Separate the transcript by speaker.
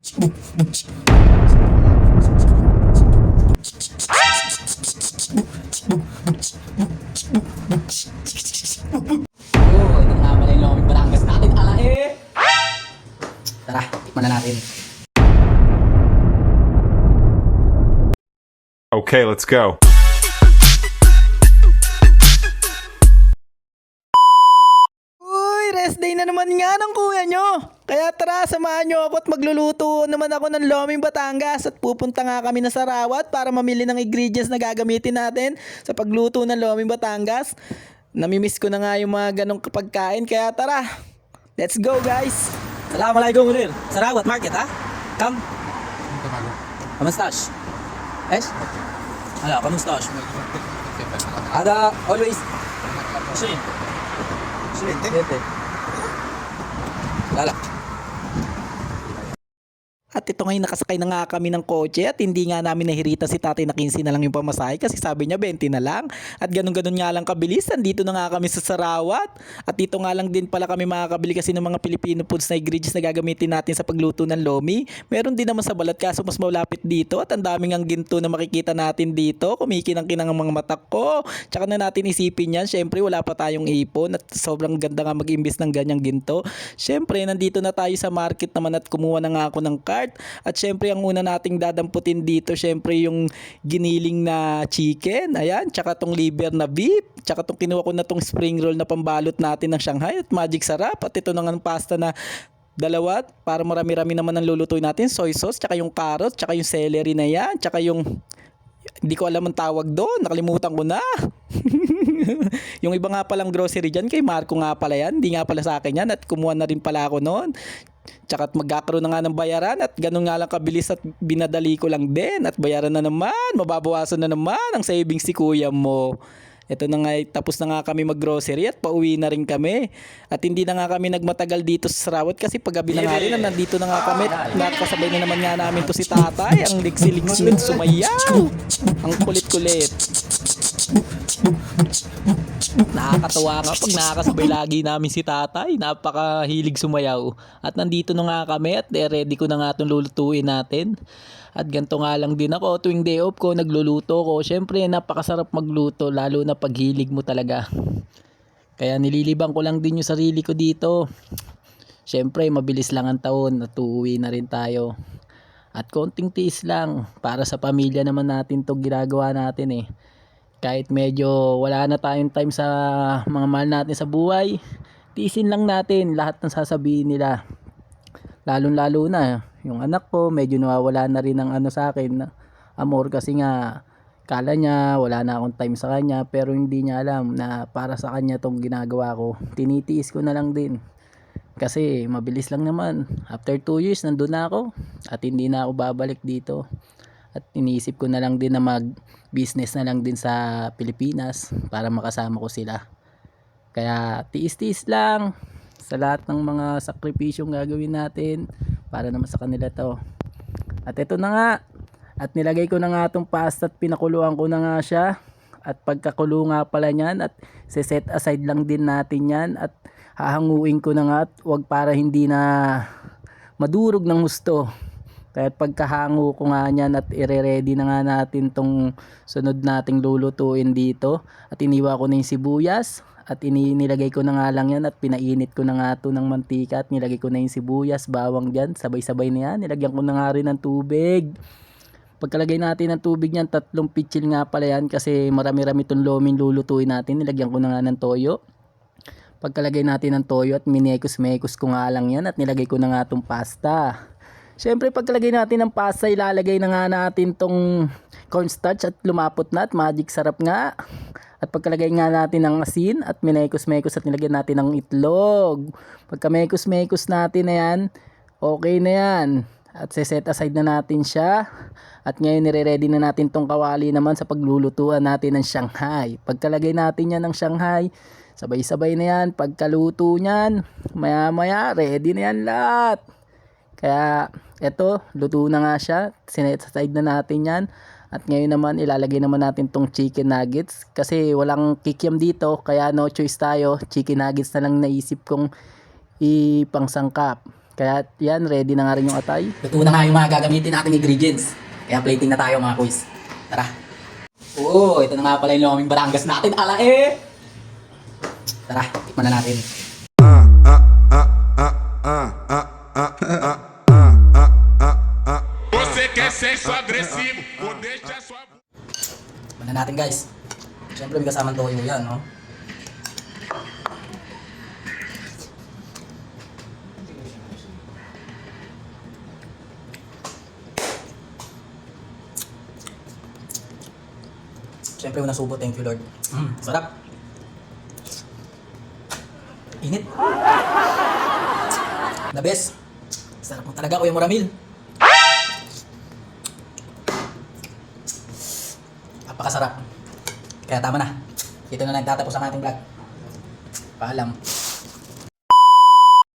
Speaker 1: Oh, ito nga pala yung Loming Batangas natin. Ala eh! Tara, tikman na natin.
Speaker 2: Okay, let's go.
Speaker 3: Uy, rest day na naman nga ng kuya nyo. Kaya tara, samahan nyo ako at magluluto naman ako ng Loming Batangas at pupunta nga kami na Sarawat para mamili ng ingredients na gagamitin natin sa pagluto ng Loming Batangas. Namimiss ko na nga yung mga ganong pagkain, kaya tara, let's go guys.
Speaker 1: Assalamualaikum Munir. Sarawat Market ha? Come. Kamustash? Es? Hala, kamustash? Ada always. Shin. Shin. Lala.
Speaker 3: At ito ngayon nakasakay na nga kami ng kotse at hindi nga namin nahirita si tatay na 15 na lang yung pamasahe kasi sabi niya 20 na lang. At ganun-ganun nga lang kabilis. Dito na nga kami sa Sarawat. At dito nga lang din pala kami makakabili kasi ng mga Filipino foods na ingredients na gagamitin natin sa pagluto ng lomi. Meron din naman sa balat kaso mas malapit dito at ang daming ang ginto na makikita natin dito. Kumikinang-kinang ang mga mata ko. Tsaka na natin isipin yan. Syempre wala pa tayong ipon at sobrang ganda nga mag-imbis ng ganyang ginto. Syempre nandito na tayo sa market naman at kumuha na nga ako ng card. At syempre ang una nating dadamputin dito syempre yung giniling na chicken, ayan, tsaka tong liver na beef, tsaka tong kinuha ko na tong spring roll na pambalot natin ng Shanghai at magic sarap at ito na nga pasta na dalawa para marami-rami naman ang lulutuin natin, soy sauce, tsaka yung carrot, tsaka yung celery na yan, tsaka yung hindi ko alam ang tawag doon, nakalimutan ko na. Yung iba nga palang grocery dyan, kay Marco nga pala yan, hindi nga pala sa akin yan at kumuha na rin pala ako noon. Tsaka at magkakaroon na nga ng bayaran at ganun nga lang kabilis at binadali ko lang din at bayaran na naman, mababawasan na naman ang savings si kuya mo. Ito na nga, tapos na nga kami mag-grocery at pauwi na rin kami. At hindi na nga kami nagmatagal dito sa Sarawat kasi paggabi na nga rin, nandito na nga kami. Nakasabay na naman nga namin to si tatay, ang liksi-liksi sumayaw. Ang kulit-kulit. Nakakatawa nga pag nakakasabay lagi namin si tatay, napakahilig sumayaw. At nandito na nga kami at ready ko na nga itong lulutuin natin. At ganito nga lang din ako tuwing day off ko, nagluluto ko. Syempre napakasarap magluto lalo na paghilig mo talaga. Kaya nililibang ko lang din yung sarili ko dito. Syempre mabilis lang ang taon at uuwi na rin tayo. At konting tiis lang para sa pamilya naman natin to ginagawa natin eh. Kahit medyo wala na tayong time sa mga mahal natin sa buhay, tiisin lang natin lahat ng sasabihin nila. Lalo na yung anak ko, medyo nawawala na rin ng ano sa akin, amor, kasi nga kala niya wala na akong time sa kanya, pero hindi niya alam na para sa kanya tong ginagawa ko. Tinitiis ko na lang din. Kasi mabilis lang naman. After 2 years nandun na ako at hindi na ako babalik dito. At iniisip ko na lang din na mag-business na lang din sa Pilipinas para makasama ko sila. Kaya tiis-tiis lang sa lahat ng mga sakripisyong gagawin natin para naman sa kanila to. At ito na nga. At nilagay ko na nga itong pasta at pinakuluan ko na nga siya. At pagkakulo nga pala niyan at set aside lang din natin yan. At hahanguin ko na nga at wag para hindi na madurog ng husto. Kaya pagkahango ko nga niyan at ire-ready na nga natin tong sunod nating lulutuin dito. At iniwa ko na yung sibuyas. At nilagay ko na nga lang yan at pinainit ko na nga ito ng mantika. At nilagay ko na yung sibuyas, bawang dyan. Sabay-sabay na yan. Nilagyan ko na nga rin ng tubig. Pagkalagay natin ng tubig niyan, 3 pitsil nga pala yan. Kasi marami-rami itong loming lulutuin natin. Nilagyan ko na nga ng toyo. Pagkalagay natin ng toyo at minekos-mekos ko nga lang yan. At nilagay ko na nga itong pasta. Siyempre pagkalagay natin ng pasta, ilalagay na nga natin tong cornstarch at lumapot na at magic sarap nga. At pagkalagay nga natin ng asin at minekos-mekos at nilagyan natin ng itlog. Pagka mekos-mekos natin na yan, okay na yan. At set aside na natin siya. At ngayon nire-ready na natin tong kawali naman sa paglulutuan natin ng Shanghai. Pagkalagay natin yan ng Shanghai, sabay-sabay na yan. Pagkaluto niyan, maya-maya, ready na yan lahat. Kaya eto, luto na nga siya. Sinet aside na natin yan. At ngayon naman ilalagay naman natin tong chicken nuggets. Kasi walang kikiam dito, kaya no choice tayo. Chicken nuggets na lang naisip kong ipangsangkap. Kaya yan, ready na nga rin yung atay.
Speaker 1: Luto na nga yung mga gagamitin nating ingredients. Kaya plating na tayo mga kuys. Tara. Oo, ito na nga pala yung loming Batangas natin. Ala eh! Tara, tikman na natin.
Speaker 2: Você quer sexo agressivo? Ou deixa sua.
Speaker 1: Tikman na natin guys. Siyempre may kasamang toyo yan, no? Siyempre unang subo, thank you Lord. Sarap. Init. The best. Sarap mo talaga, Kuya Muramil. Napakasarap. Kaya tama na. Dito na nagtatapos ang ating vlog. Paalam.